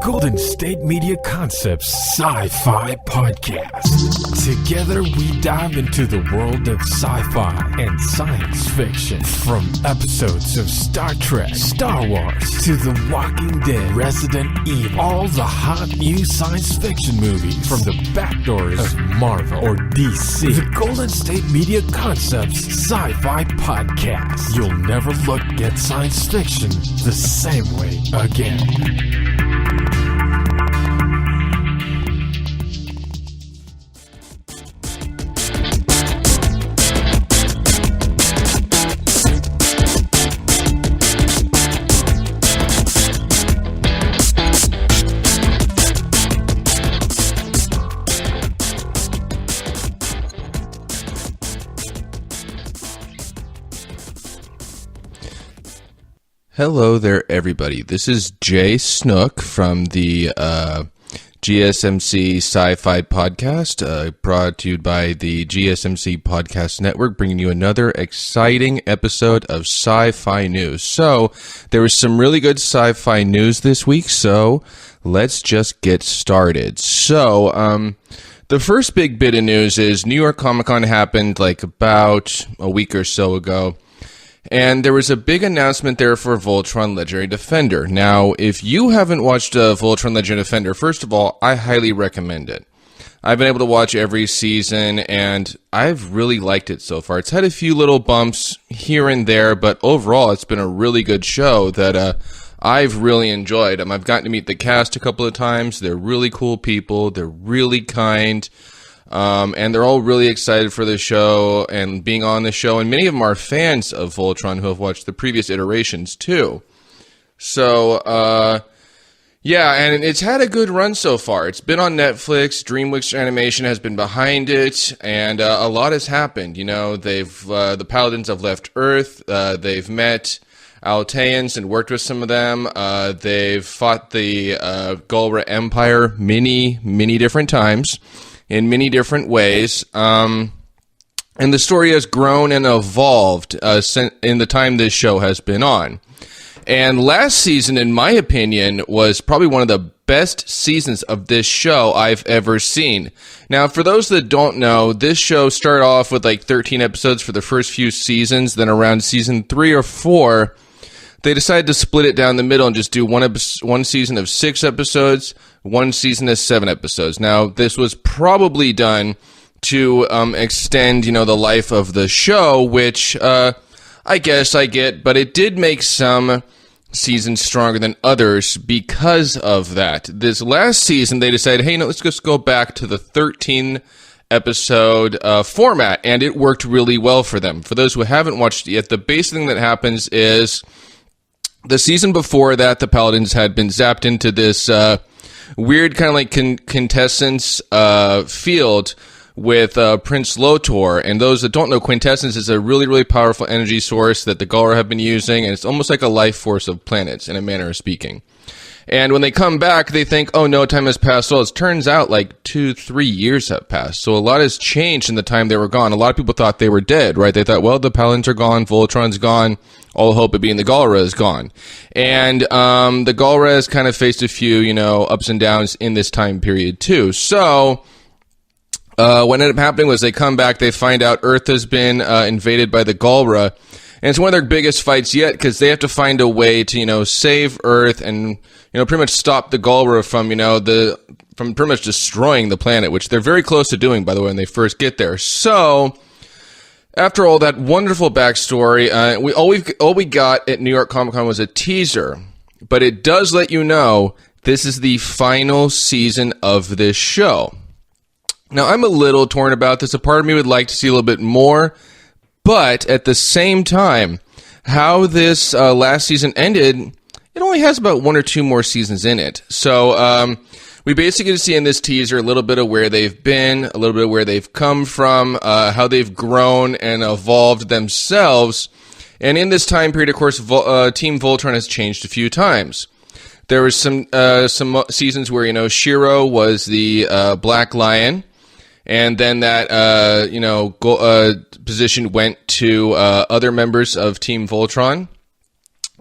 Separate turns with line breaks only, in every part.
Golden State Media Concepts Sci-Fi Podcast. Together we dive into the world of sci-fi and science fiction. From episodes of Star Trek, Star Wars, to The Walking Dead, Resident Evil, all the hot new science fiction movies from the backdoors of Marvel or DC. The Golden State Media Concepts Sci-Fi Podcast. You'll never look at science fiction the same way again.
Hello there, everybody. This is Jay Snook from the GSMC Sci-Fi Podcast, brought to you by the GSMC Podcast Network, bringing you another exciting episode of Sci-Fi News. So, there was some really good sci-fi news this week, so let's just get started. So, the first big bit of news is New York Comic Con happened like about a week or so ago. And there was a big announcement there for Voltron Legendary Defender. Now, if you haven't watched Voltron Legendary Defender, first of all, I highly recommend it. I've been able to watch every season, and I've really liked it so far. It's had a few little bumps here and there, but overall, it's been a really good show that I've really enjoyed. I've gotten to meet the cast a couple of times. They're really cool people. They're really kind. And they're all really excited for the show and being on the show. And many of them are fans of Voltron who have watched the previous iterations too. So, yeah, and it's had a good run so far. It's been on Netflix. DreamWorks Animation has been behind it, and a lot has happened. You know, the Paladins have left Earth. They've met Alteans and worked with some of them. They've fought the Galra Empire many different times, in many different ways, and the story has grown and evolved in the time this show has been on. And last season, in my opinion, was probably one of the best seasons of this show I've ever seen. Now, for those that don't know, this show started off with like 13 episodes for the first few seasons, then around season 3 or 4, they decided to split it down the middle and just do one season of 6 episodes, one season of 7 episodes. Now, this was probably done to extend, the life of the show, which I guess I get, but it did make some seasons stronger than others because of that. This last season, they decided, hey, no, let's just go back to the 13-episode format, and it worked really well for them. For those who haven't watched it yet, the basic thing that happens is the season before that, the Paladins had been zapped into this weird kind of like quintessence field with Prince Lotor. And those that don't know, quintessence is a really powerful energy source that the Galra have been using, and it's almost like a life force of planets, in a manner of speaking. And when they come back, they think, oh no, time has passed. Well, it turns out like 2-3 years have passed. So a lot has changed in the time they were gone. A lot of people thought they were dead, right? They thought, well, the Paladins are gone, Voltron's gone, all hope of being the Galra is gone. And the Galra has kind of faced a few, ups and downs in this time period too. So what ended up happening was they come back, they find out Earth has been invaded by the Galra. And it's one of their biggest fights yet, because they have to find a way to, save Earth and, pretty much stop the Galra from, from pretty much destroying the planet, which they're very close to doing, by the way, when they first get there. So, after all that wonderful backstory, all we got at New York Comic Con was a teaser, but it does let you know this is the final season of this show. Now, I'm a little torn about this. A part of me would like to see a little bit more. But at the same time, how this last season ended, it only has about 1 or 2 more seasons in it. So we basically see in this teaser a little bit of where they've been, a little bit of where they've come from, how they've grown and evolved themselves. And in this time period, of course, Team Voltron has changed a few times. There was some seasons where, Shiro was the Black Lion. And then that, position went to other members of Team Voltron.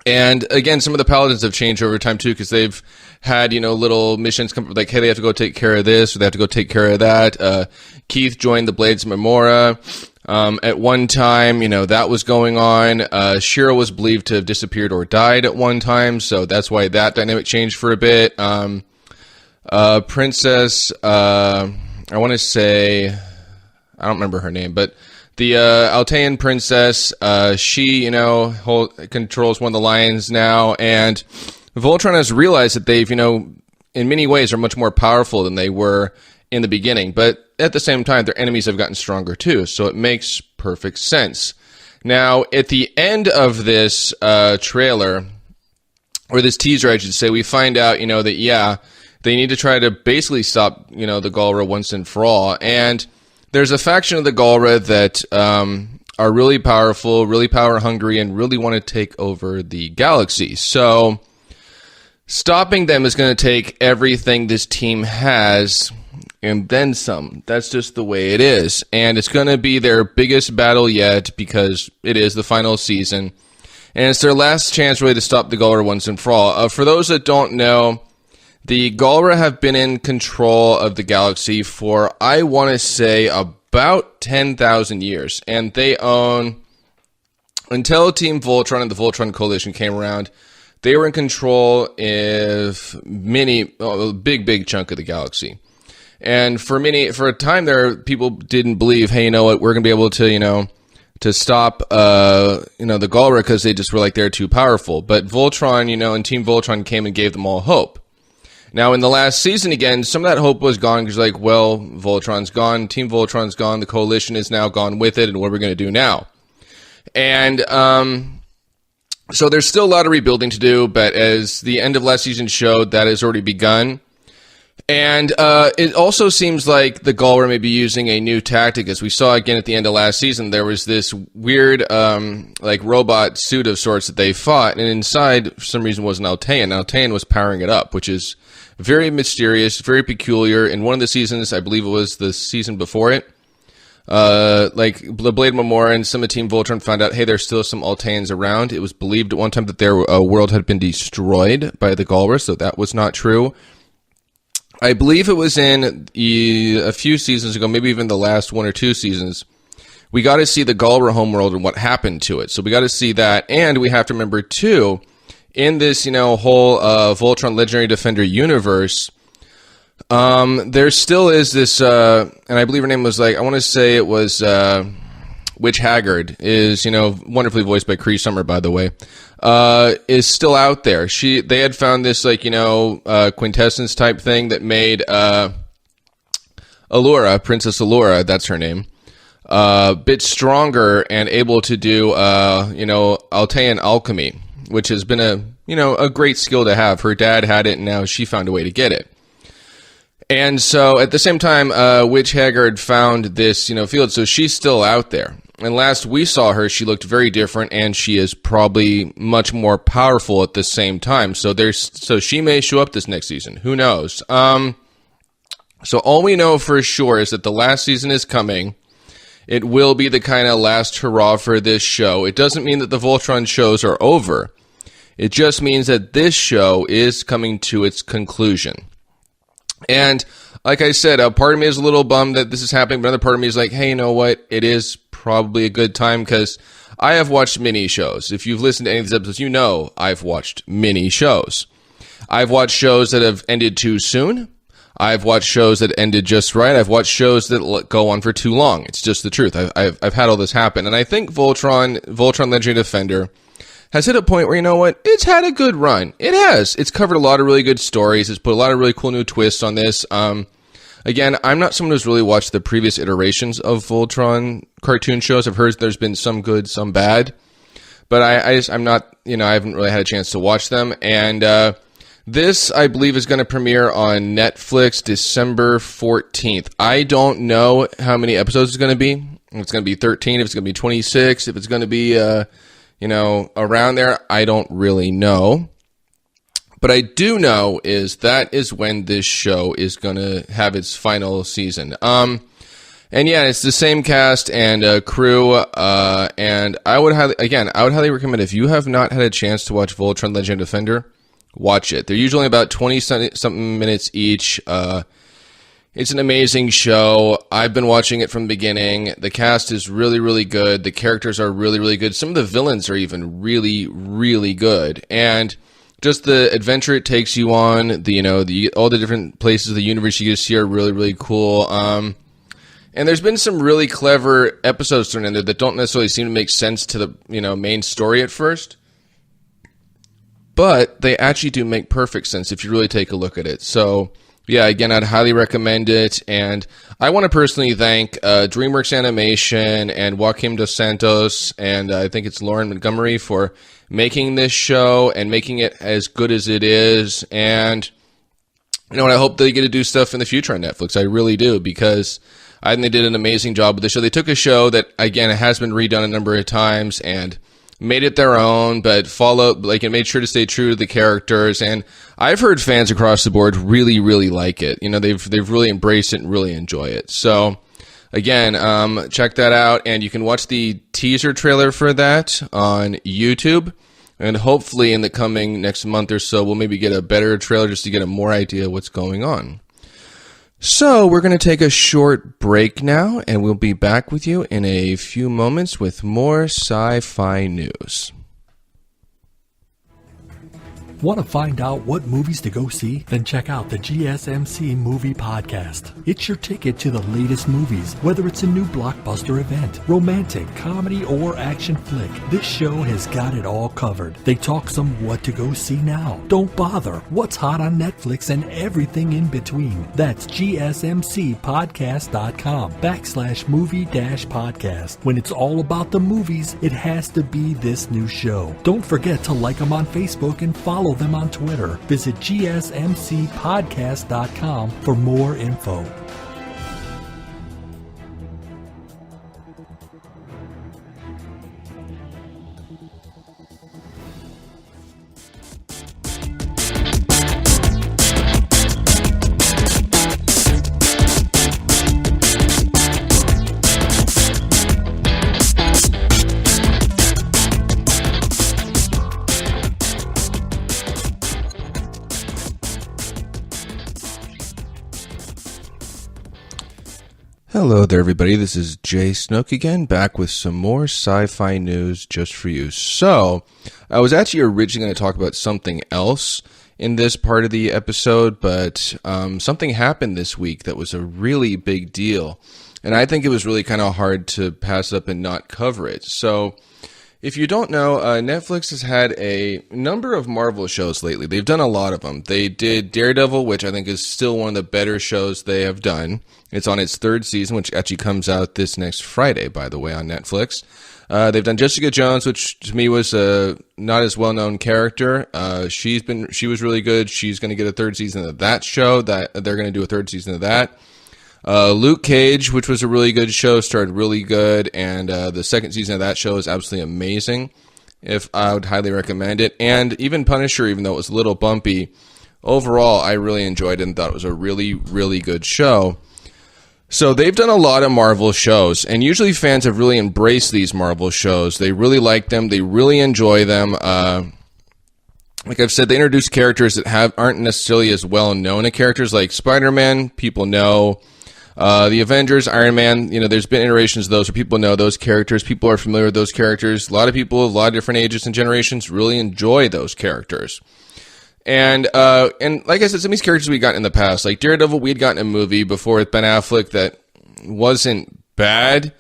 And again, some of the paladins have changed over time too, because they've had, little missions come like, hey, they have to go take care of this, or they have to go take care of that. Keith joined the Blades of Memora. At one time, that was going on. Shira was believed to have disappeared or died at one time, so that's why that dynamic changed for a bit. Princess, I want to say, I don't remember her name, but the Altean princess, she, controls one of the lions now, and Voltron has realized that they've, in many ways are much more powerful than they were in the beginning, but at the same time, their enemies have gotten stronger too, so it makes perfect sense. Now, at the end of this trailer, or this teaser, I should say, we find out, that, they need to try to basically stop, the Galra once and for all, and there's a faction of the Galra that are really powerful, really power-hungry, and really want to take over the galaxy. So, stopping them is going to take everything this team has, and then some. That's just the way it is. And it's going to be their biggest battle yet, because it is the final season. And it's their last chance, really, to stop the Galra once and for all. For those that don't know, the Galra have been in control of the galaxy for, I want to say, about 10,000 years. And they own, until Team Voltron and the Voltron Coalition came around, they were in control of a big chunk of the galaxy. And for a time there, people didn't believe, hey, you know what, we're going to be able to, to stop, the Galra, because they just were like, they're too powerful. But Voltron, and Team Voltron came and gave them all hope. Now, in the last season, again, some of that hope was gone, because Voltron's gone, Team Voltron's gone, the Coalition is now gone with it, and what are we going to do now? And, so there's still a lot of rebuilding to do, but as the end of last season showed, that has already begun. And it also seems like the Galra may be using a new tactic. As we saw again at the end of last season, there was this weird robot suit of sorts that they fought, and inside, for some reason, was an Altean. Altean was powering it up, which is very mysterious, very peculiar. In one of the seasons, I believe it was the season before it, the Blade Memora and some of Team Voltron found out, hey, there's still some Alteans around. It was believed at one time that their world had been destroyed by the Galra, so that was not true. I believe it was in a few seasons ago, maybe even the last one or two seasons, we got to see the Galra homeworld and what happened to it. So we got to see that, and we have to remember, too, in this, whole Voltron Legendary Defender universe, there still is this, and I believe her name was, I want to say it was Witch Haggard, is, wonderfully voiced by Cree Summer, by the way, is still out there. They had found this, quintessence type thing that made Allura, Princess Allura, that's her name, a bit stronger and able to do, Altean alchemy, which has been a great skill to have. Her dad had it, and now she found a way to get it. And so, at the same time, Witch Haggard found this, field, so she's still out there. And last we saw her, she looked very different, and she is probably much more powerful at the same time. So she may show up this next season. Who knows? So all we know for sure is that the last season is coming. It will be the kind of last hurrah for this show. It doesn't mean that the Voltron shows are over. It just means that this show is coming to its conclusion. And like I said, a part of me is a little bummed that this is happening, but another part of me is like, hey, you know what? It is probably a good time, because I have watched mini shows. If you've listened to any of these episodes, I've watched mini shows. I've watched shows that have ended too soon. I've watched shows that ended just right. I've watched shows that go on for too long. It's just the truth. I've had all this happen. And I think Voltron Legendary Defender has hit a point where, it's had a good run. It has. It's covered a lot of really good stories. It's put a lot of really cool new twists on this. Again, I'm not someone who's really watched the previous iterations of Voltron cartoon shows. I've heard there's been some good, some bad. But I'm not, I haven't really had a chance to watch them. And this, I believe, is going to premiere on Netflix December 14th. I don't know how many episodes it's going to be. If it's going to be 13, if it's going to be 26, if it's going to be, around there, I don't really know. But I do know is that is when this show is going to have its final season. And yeah, it's the same cast and crew. And I would highly recommend, if you have not had a chance to watch Voltron Legendary Defender, watch it. They're usually about 20-something minutes each. It's an amazing show. I've been watching it from the beginning. The cast is really, really good. The characters are really, really good. Some of the villains are even really, really good. And just the adventure it takes you on, all the different places of the universe you get to see are really, really cool. And there's been some really clever episodes thrown in there that don't necessarily seem to make sense to the, main story at first. But they actually do make perfect sense if you really take a look at it. So, yeah, again, I'd highly recommend it. And I want to personally thank DreamWorks Animation and Joaquim Dos Santos, and I think it's Lauren Montgomery, for making this show and making it as good as it is. And, and I hope they get to do stuff in the future on Netflix. I really do, because I think they did an amazing job with the show. They took a show that, again, has been redone a number of times and made it their own, but it made sure to stay true to the characters. And I've heard fans across the board really, really like it. They've really embraced it and really enjoy it. So, again, check that out, and you can watch the teaser trailer for that on YouTube. And hopefully in the coming next month or so, we'll maybe get a better trailer just to get a more idea of what's going on. So we're going to take a short break now, and we'll be back with you in a few moments with more sci-fi news.
Want to find out what movies to go see? Then check out the GSMC Movie Podcast. It's your ticket to the latest movies, whether it's a new blockbuster event, romantic, comedy, or action flick. This show has got it all covered. They talk some what to go see now, don't bother, what's hot on Netflix, and everything in between. That's gsmcpodcast.com/movie-podcast. When it's all about the movies, it has to be this new show. Don't forget to like them on Facebook and follow them on Twitter. Visit gsmcpodcast.com for more info.
Hello there, everybody. This is Jay Snook again, back with some more sci-fi news just for you. So, I was actually originally going to talk about something else in this part of the episode, but something happened this week that was a really big deal, and I think it was really kind of hard to pass up and not cover it. So, if you don't know, Netflix has had a number of Marvel shows lately. They've done a lot of them. They did Daredevil, which I think is still one of the better shows they have done. It's on its third season, which actually comes out this next Friday, by the way, on Netflix. They've done Jessica Jones, which to me was a not as well-known character. She was really good. She's going to get a third season of that show. That they're going to do a third season of that. Luke Cage, which was a really good show, started really good, and the second season of that show is absolutely amazing. I would highly recommend it. And even Punisher, even though it was a little bumpy, overall I really enjoyed it and thought it was a really, really good show. So they've done a lot of Marvel shows, and usually fans have really embraced these Marvel shows. They really like them. They really enjoy them. Like I've said, they introduce characters that aren't necessarily as well known as characters, like Spider-Man. People know. The Avengers, Iron Man, there's been iterations of those where people know those characters. People are familiar with those characters. A lot of people, a lot of different ages and generations really enjoy those characters. And like I said, some of these characters we got in the past, like Daredevil, we'd gotten a movie before with Ben Affleck that wasn't bad,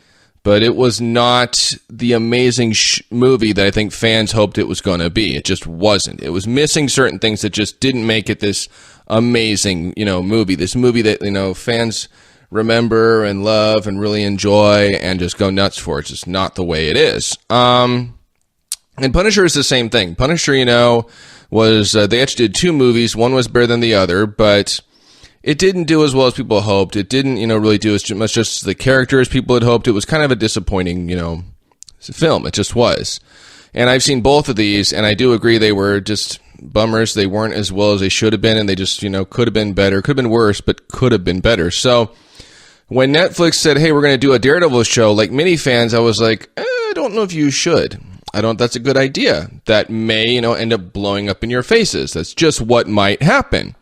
but it was not the amazing movie that I think fans hoped it was going to be. It just wasn't. It was missing certain things that just didn't make it this amazing, movie. This movie that, fans remember and love and really enjoy and just go nuts for. It's just not the way it is. And Punisher is the same thing. Punisher, was they actually did two movies. One was better than the other, but it didn't do as well as people hoped. It didn't, really do as much just the character as people had hoped. It was kind of a disappointing, film. It just was. And I've seen both of these, and I do agree they were just bummers. They weren't as well as they should have been, and they just, could have been better. Could have been worse, but could have been better. So when Netflix said, hey, we're going to do a Daredevil show, like many fans, I was like, I don't know if you should. That's a good idea. That may, end up blowing up in your faces. That's just what might happen.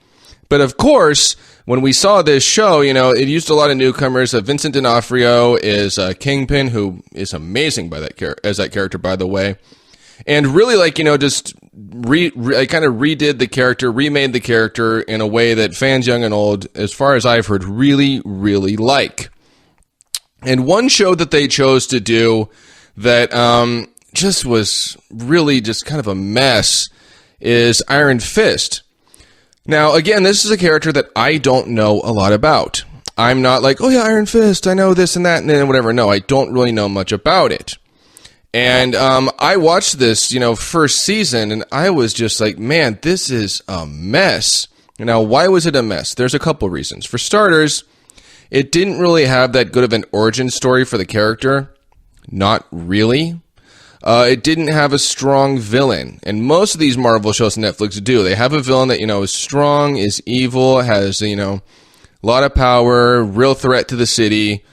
But of course, when we saw this show, it used a lot of newcomers. Vincent D'Onofrio is Kingpin, who is amazing as that character, by the way. And really, just kind of redid the character, remade the character in a way that fans young and old, as far as I've heard, really, really like. And one show that they chose to do that just was really just kind of a mess is Iron Fist. Now, again, this is a character that I don't know a lot about. I'm not like, oh yeah, Iron Fist, I know this and that and then whatever. No, I don't really know much about it. And I watched this, first season, and I was just like, man, this is a mess. Now, why was it a mess? There's a couple reasons. For starters, it didn't really have that good of an origin story for the character. Not really. It didn't have a strong villain. And most of these Marvel shows on Netflix do. They have a villain that, is strong, is evil, has, a lot of power, real threat to the city.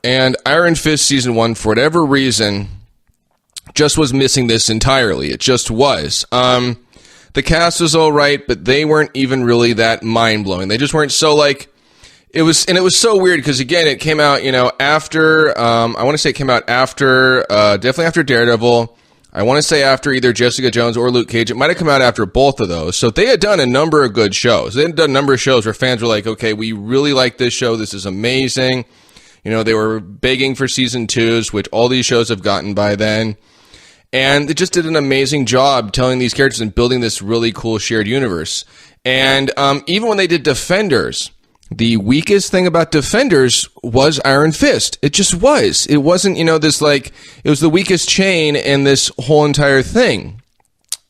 And Iron Fist Season 1, for whatever reason, just was missing this entirely. It just was. The cast was all right, but they weren't even really that mind-blowing. They just weren't so, it was so weird because, again, it came out, after, I want to say it came out after, definitely after Daredevil. I want to say after either Jessica Jones or Luke Cage. It might have come out after both of those. So they had done a number of good shows. They had done a number of shows where fans were like, okay, we really like this show. This is amazing. They were begging for season 2s, which all these shows have gotten by then. And it just did an amazing job telling these characters and building this really cool shared universe. And even when they did Defenders, the weakest thing about Defenders was Iron Fist. It just was. It wasn't, this it was the weakest chain in this whole entire thing.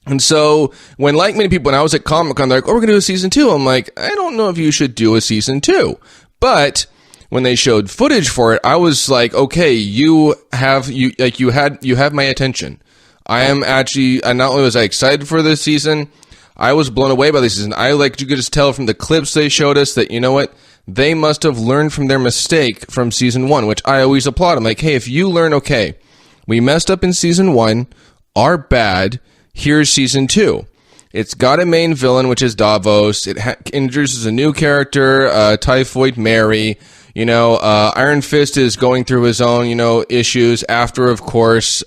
And so when, like many people, when I was at Comic-Con, they're like, oh, we're going to do a season 2. I'm like, I don't know if you should do a season 2. But when they showed footage for it, I was like, okay, you have my attention. I not only was I excited for this season, I was blown away by this season. You could just tell from the clips they showed us that, they must have learned from their mistake from season 1, which I always applaud. I'm like, hey, if you learn, okay, we messed up in season 1, our bad, here's season 2. It's got a main villain, which is Davos. It introduces a new character, Typhoid Mary. Iron Fist is going through his own, issues after, of course,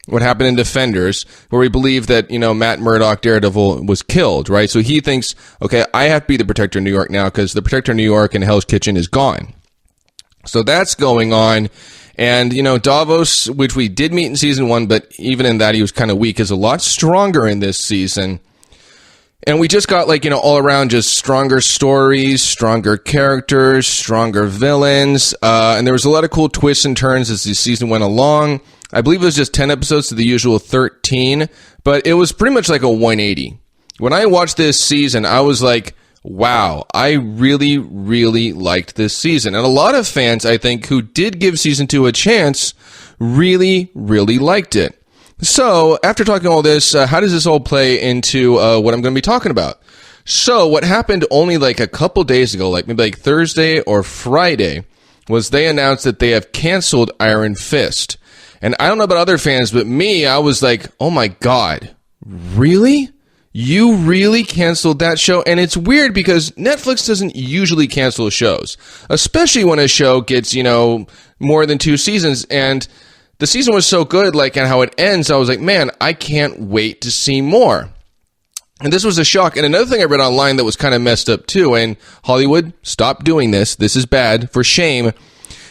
what happened in Defenders, where we believe that, Matt Murdock, Daredevil, was killed, right? So he thinks, okay, I have to be the Protector of New York now because the Protector of New York and Hell's Kitchen is gone. So that's going on. And, Davos, which we did meet in season 1, but even in that he was kind of weak, is a lot stronger in this season. And we just got, all around just stronger stories, stronger characters, stronger villains. And there was a lot of cool twists and turns as the season went along. I believe it was just 10 episodes to the usual 13, but it was pretty much like a 180. When I watched this season, I was like, wow, I really, really liked this season. And a lot of fans, I think, who did give season 2 a chance, really, really liked it. So, after talking all this, how does this all play into what I'm going to be talking about? So, what happened only a couple days ago, maybe Thursday or Friday, was they announced that they have canceled Iron Fist. And I don't know about other fans, but me, I was like, oh my God, really? You really canceled that show? And it's weird because Netflix doesn't usually cancel shows, especially when a show gets, more than 2 seasons. And the season was so good, and how it ends, I was like, man, I can't wait to see more. And this was a shock. And another thing I read online that was kind of messed up too, and Hollywood, stop doing this. This is bad, for shame.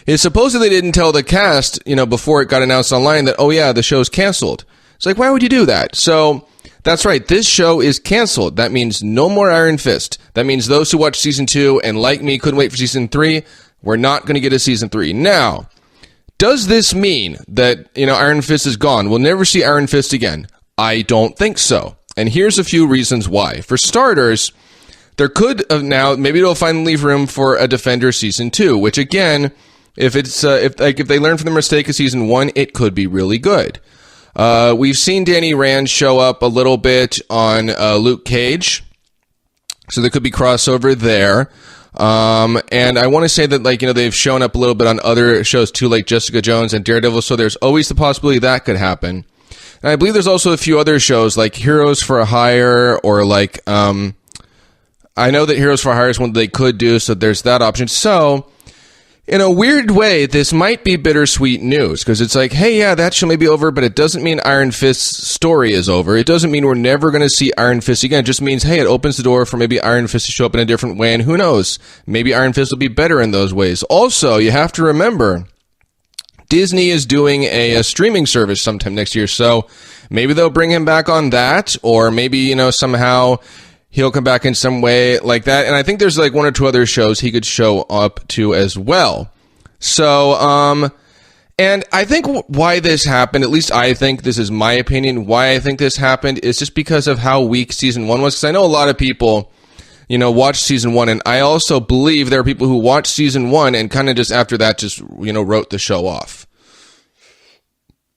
Is supposedly they didn't tell the cast, before it got announced online that, oh yeah, the show's canceled. It's like, why would you do that? So, that's right, this show is canceled. That means no more Iron Fist. That means those who watched season 2 and like me couldn't wait for season 3, we're not going to get a season 3. Now, does this mean that, Iron Fist is gone? We'll never see Iron Fist again? I don't think so. And here's a few reasons why. For starters, there could now, maybe it'll finally leave room for a Defender season 2, which again, if they learn from the mistake of season 1, it could be really good. We've seen Danny Rand show up a little bit on Luke Cage, so there could be crossover there. And I want to say that, like, they've shown up a little bit on other shows too, like Jessica Jones and Daredevil, so there's always the possibility that could happen. And I believe there's also a few other shows, like Heroes for Hire, or like, I know that Heroes for Hire is one they could do, so there's that option. So, in a weird way, this might be bittersweet news, because it's like, hey, yeah, that show may be over, but it doesn't mean Iron Fist's story is over. It doesn't mean we're never going to see Iron Fist again. It just means, hey, it opens the door for maybe Iron Fist to show up in a different way, and who knows? Maybe Iron Fist will be better in those ways. Also, you have to remember, Disney is doing a streaming service sometime next year, so maybe they'll bring him back on that, or maybe, somehow he'll come back in some way like that. And I think there's like one or two other shows he could show up to as well. So, and I think why this happened, at least I think, this is my opinion, why I think this happened is just because of how weak season 1 was. Because I know a lot of people, watched season 1, and I also believe there are people who watched season 1 and kind of just after that just, wrote the show off.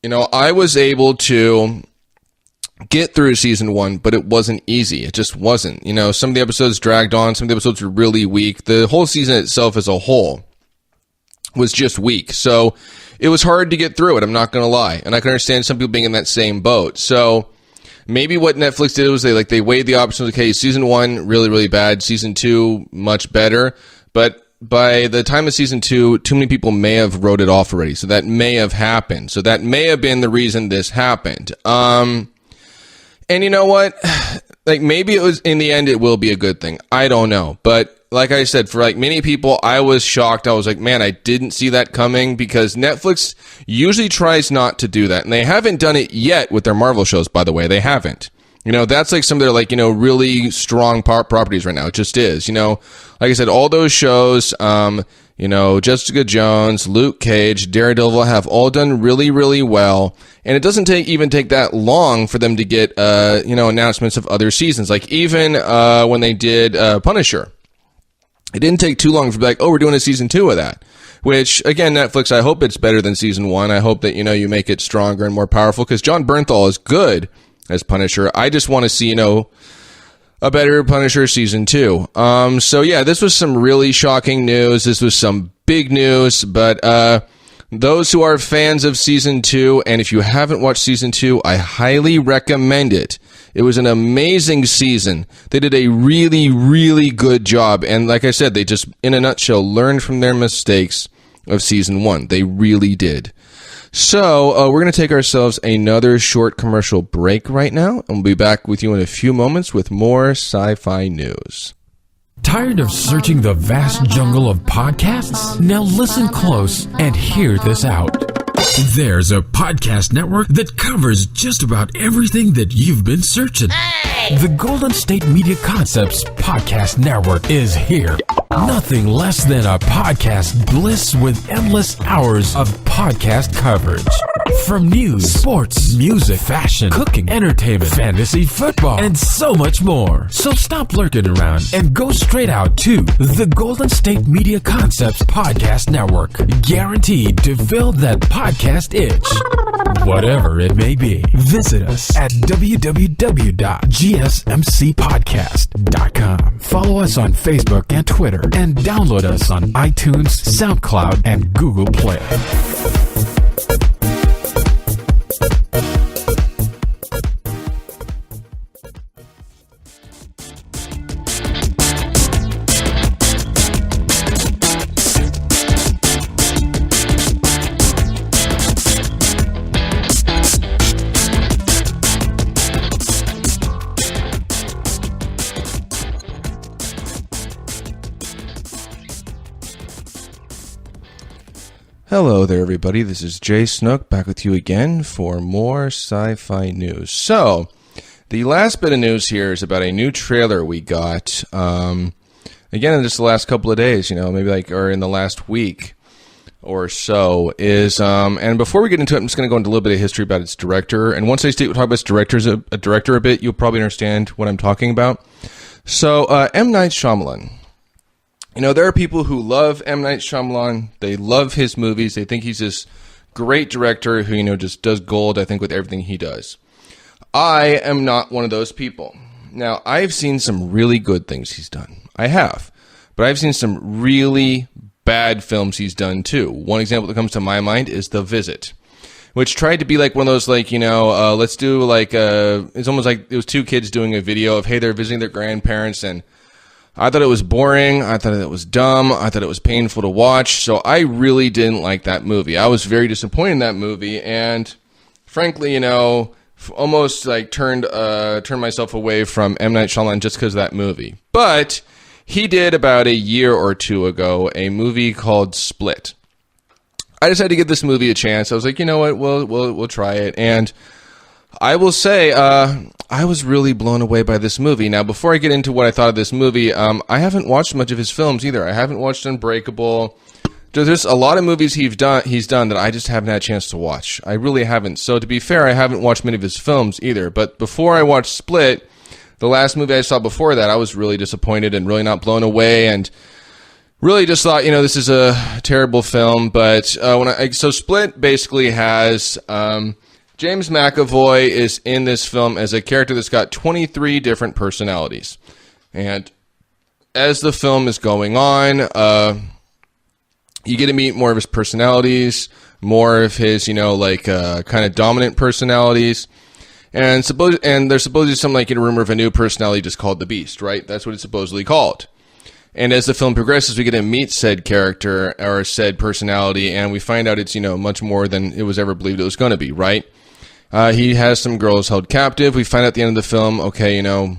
I was able to get through season 1, but it wasn't easy. It just wasn't. Some of the episodes dragged on. Some of the episodes were really weak. The whole season itself as a whole was just weak. So it was hard to get through it. I'm not going to lie. And I can understand some people being in that same boat. So maybe what Netflix did was they weighed the options. Okay, season 1, really, really bad. Season 2, much better. But by the time of season 2, too many people may have wrote it off already. So that may have happened. So that may have been the reason this happened. And you know what? Like, maybe it was, in the end, it will be a good thing. I don't know. But like I said, for like many people, I was shocked. I was like, man, I didn't see that coming, because Netflix usually tries not to do that. And they haven't done it yet with their Marvel shows, by the way. They haven't. That's like some of their, like, really strong properties right now. It just is. Like I said, all those shows, Jessica Jones, Luke Cage, Daredevil have all done really, really well. And it doesn't even take that long for them to get, announcements of other seasons. Like even when they did Punisher, it didn't take too long for like, oh, we're doing a season 2 of that. Which, again, Netflix, I hope it's better than season 1. I hope that, you make it stronger and more powerful, because Jon Bernthal is good as Punisher. I just want to see, a better Punisher season 2. So yeah, this was some really shocking news. This was some big news, but those who are fans of season 2, and if you haven't watched season 2, I highly recommend it. It was an amazing season. They did a really, really good job. And like I said, they just, in a nutshell, learned from their mistakes of season 1. They really did. So, we're going to take ourselves another short commercial break right now, and we'll be back with you in a few moments with more sci-fi news.
Tired of searching the vast jungle of podcasts? Now listen close and hear this out. There's a podcast network that covers just about everything that you've been searching. Hey! The Golden State Media Concepts Podcast Network is here. Nothing less than a podcast bliss with endless hours of podcast coverage. From news, sports, music, fashion, cooking, entertainment, fantasy, football, and so much more. So stop lurking around and go straight out to the Golden State Media Concepts Podcast Network. Guaranteed to fill that podcast itch. Whatever it may be. Visit us at www.gsmcpodcast.com. Follow us on Facebook and Twitter, and download us on iTunes, SoundCloud, and Google Play.
Hello there, everybody. This is Jay Snook back with you again for more sci-fi news. So, the last bit of news here is about a new trailer we got. Again, in just the last couple of days, maybe or in the last week or so. And before we get into it, I'm just going to go into a little bit of history about its director. And once I talk about its director a bit, you'll probably understand what I'm talking about. So, M. Night Shyamalan. There are people who love M. Night Shyamalan. They love his movies. They think he's this great director who, just does gold, I think, with everything he does. I am not one of those people. Now, I've seen some really good things he's done. I have. but I've seen some really bad films he's done too. One example that comes to my mind is The Visit, which tried to be like one of those, like, let's do like, it's almost like it was two kids doing a video of, hey, they're visiting their grandparents, and I thought it was boring, I thought it was dumb, I thought it was painful to watch, so I really didn't like that movie. I was very disappointed in that movie, and frankly, almost like turned myself away from M. Night Shyamalan just because of that movie. But he did about a year or two ago a movie called Split. I decided to give this movie a chance. I was like, you know what, we'll try it. And I will say, I was really blown away by this movie. Now, before I get into what I thought of this movie, I haven't watched much of his films either. I haven't watched Unbreakable. There's a lot of movies he's done that I just haven't had a chance to watch. I really haven't. So to be fair, I haven't watched many of his films either. But before I watched Split, the last movie I saw before that, I was really disappointed and really not blown away, and really just thought, this is a terrible film. But so Split basically has James McAvoy is in this film as a character that's got 23 different personalities, and as the film is going on, you get to meet more of his personalities, more of his, kind of dominant personalities. And there's supposedly some, like, rumor of a new personality just called the Beast, right? That's what it's supposedly called. And as the film progresses, we get to meet said character or said personality, and we find out it's, much more than it was ever believed it was going to be, right? He has some girls held captive. We find out at the end of the film, okay, And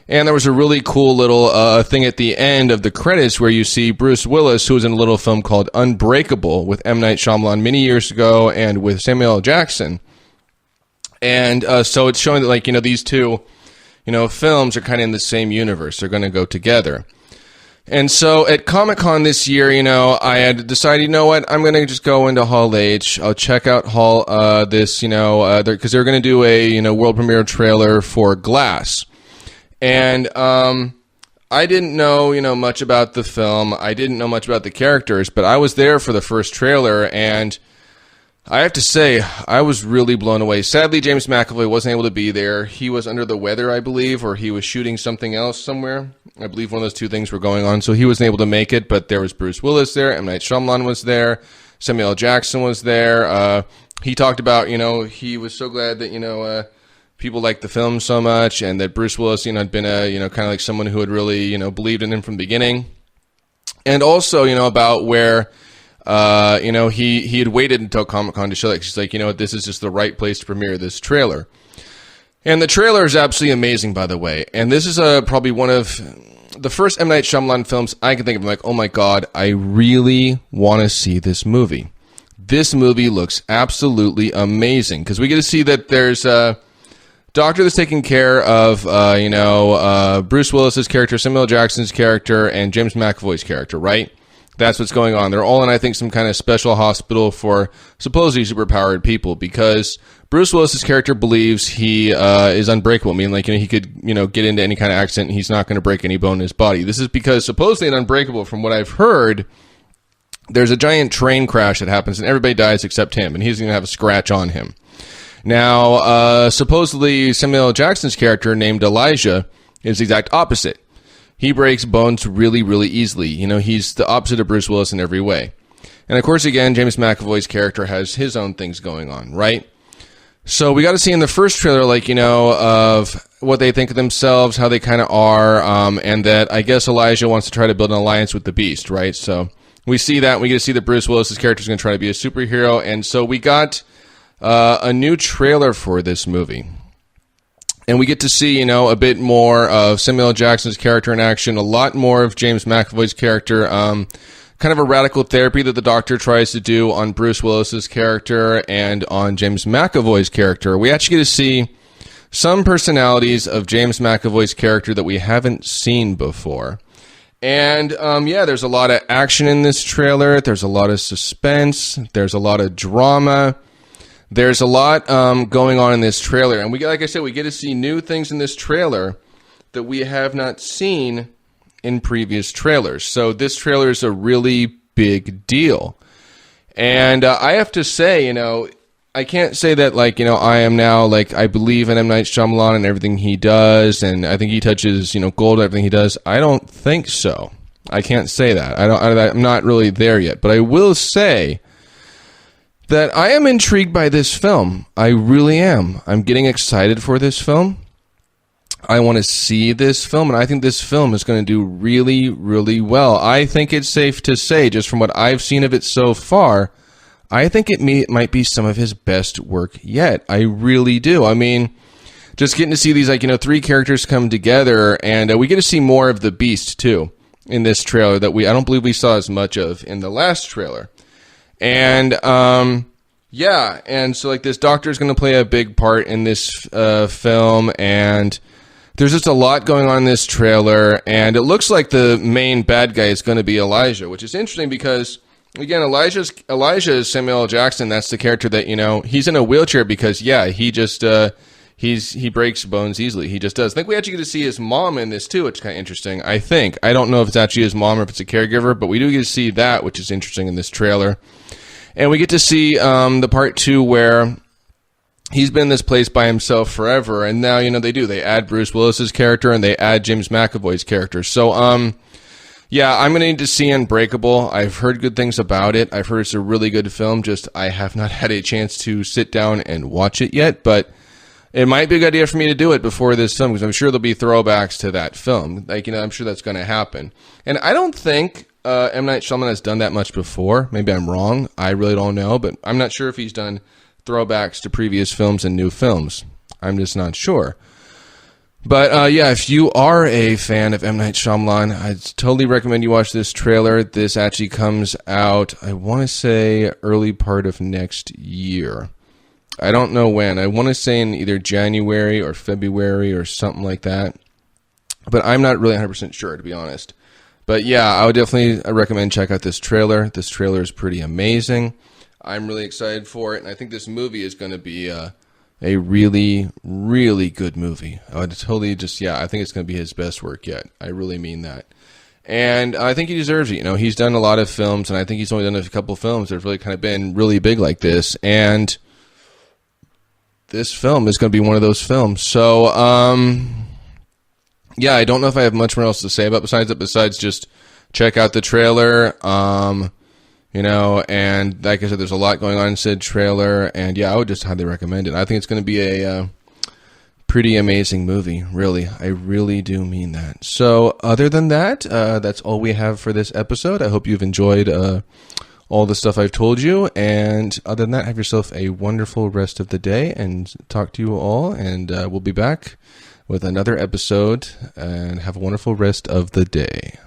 there was a really cool little thing at the end of the credits where you see Bruce Willis, who was in a little film called Unbreakable with M. Night Shyamalan many years ago and with Samuel L. Jackson. And so it's showing that, like, these two, films are kind of in the same universe. They're going to go together. And so at Comic-Con this year, I had decided, you know what, I'm going to just go into Hall H. I'll check out because they're going to do a, world premiere trailer for Glass. And I didn't know, much about the film. I didn't know much about the characters, but I was there for the first trailer, and I have to say, I was really blown away. Sadly, James McAvoy wasn't able to be there. He was under the weather, I believe, or he was shooting something else somewhere. I believe one of those two things were going on, so he wasn't able to make it, but there was Bruce Willis there, M. Night Shyamalan was there, Samuel L. Jackson was there. He talked about, he was so glad that, people liked the film so much, and that Bruce Willis, had been a, kind of like someone who had really, believed in him from the beginning. And also, about where, he had waited until Comic-Con to show that. She's like, this is just the right place to premiere this trailer. And the trailer is absolutely amazing, by the way. And this is probably one of the first M. Night Shyamalan films I can think of. I'm like, oh my God, I really want to see this movie. This movie looks absolutely amazing, because we get to see that there's a doctor that's taking care of, Bruce Willis's character, Samuel L. Jackson's character, and James McAvoy's character, right? That's what's going on. They're all in, I think, some kind of special hospital for supposedly superpowered people, because Bruce Willis's character believes he is unbreakable. I mean, like, he could, get into any kind of accident and he's not going to break any bone in his body. This is because supposedly in Unbreakable, from what I've heard, there's a giant train crash that happens and everybody dies except him, and he's going to have a scratch on him. Now, supposedly Samuel L. Jackson's character, named Elijah, is the exact opposite. He breaks bones really, really easily. He's the opposite of Bruce Willis in every way. And of course, again, James McAvoy's character has his own things going on, right? So we got to see in the first trailer, of what they think of themselves, how they kind of are, and that I guess Elijah wants to try to build an alliance with the Beast, right? So we see that. We get to see that Bruce Willis's character is going to try to be a superhero. And so we got a new trailer for this movie. And we get to see, a bit more of Samuel L. Jackson's character in action, a lot more of James McAvoy's character, kind of a radical therapy that the doctor tries to do on Bruce Willis's character and on James McAvoy's character. We actually get to see some personalities of James McAvoy's character that we haven't seen before. And, there's a lot of action in this trailer. There's a lot of suspense. There's a lot of drama. There's a lot going on in this trailer, and like I said, we get to see new things in this trailer that we have not seen in previous trailers. So this trailer is a really big deal. And I have to say, I can't say that, like, I am now, like, I believe in M. Night Shyamalan and everything he does, and I think he touches, gold, everything he does. I don't think so. I can't say that. I'm not really there yet. But I will say that I am intrigued by this film. I really am. I'm getting excited for this film. I want to see this film, and I think this film is going to do really, really well. I think it's safe to say, just from what I've seen of it so far, I think it might be some of his best work yet. I really do. I mean, just getting to see these, three characters come together, and we get to see more of the Beast, too, in this trailer that I don't believe we saw as much of in the last trailer. And, and so, this doctor is going to play a big part in this film, and there's just a lot going on in this trailer, and it looks like the main bad guy is going to be Elijah, which is interesting because, again, Elijah is Samuel L. Jackson. That's the character that, he's in a wheelchair because, he just, he breaks bones easily. He just does. I think we actually get to see his mom in this, too, which is kind of interesting, I think. I don't know if it's actually his mom or if it's a caregiver, but we do get to see that, which is interesting in this trailer. And we get to see the part 2 where he's been in this place by himself forever, and now, they add Bruce Willis's character, and they add James McAvoy's character. So, I'm going to need to see Unbreakable. I've heard good things about it. I've heard it's a really good film, just I have not had a chance to sit down and watch it yet, but it might be a good idea for me to do it before this film, because I'm sure there'll be throwbacks to that film. I'm sure that's going to happen. And I don't think M. Night Shyamalan has done that much before. Maybe I'm wrong. I really don't know, but I'm not sure if he's done throwbacks to previous films and new films. I'm just not sure. But if you are a fan of M. Night Shyamalan, I'd totally recommend you watch this trailer. This actually comes out, I want to say, early part of next year. I don't know when. I want to say in either January or February or something like that. But I'm not really 100% sure, to be honest. But I would definitely recommend check out this trailer. This trailer is pretty amazing. I'm really excited for it, and I think this movie is going to be a really, really good movie. I would totally I think it's going to be his best work yet. I really mean that. And I think he deserves it. He's done a lot of films, and I think he's only done a couple films that have really kind of been really big like this. And this film is going to be one of those films. So, I don't know if I have much more else to say about besides just check out the trailer. And like I said, there's a lot going on in said trailer, and I would just highly recommend it. I think it's going to be a pretty amazing movie, really. I really do mean that. So, other than that, that's all we have for this episode. I hope you've enjoyed all the stuff I've told you, and other than that, have yourself a wonderful rest of the day, and talk to you all, and we'll be back with another episode, and have a wonderful rest of the day.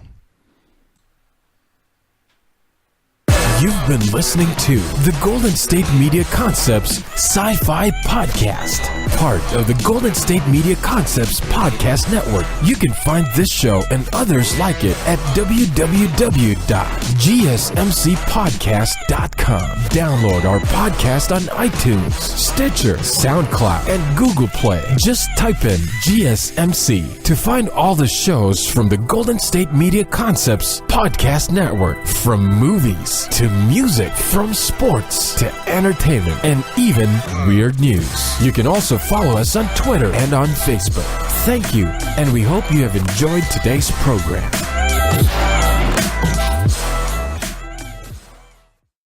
You've been listening to the Golden State Media Concepts Sci-Fi Podcast, part of the Golden State Media Concepts Podcast Network. You can find this show and others like it at www.gsmcpodcast.com. Download our podcast on iTunes, Stitcher, SoundCloud, and Google Play. Just type in GSMC to find all the shows from the Golden State Media Concepts Podcast Network, from movies to music, from sports to entertainment, and even weird news. You can also follow us on Twitter and on Facebook. Thank you, and we hope you have enjoyed today's program.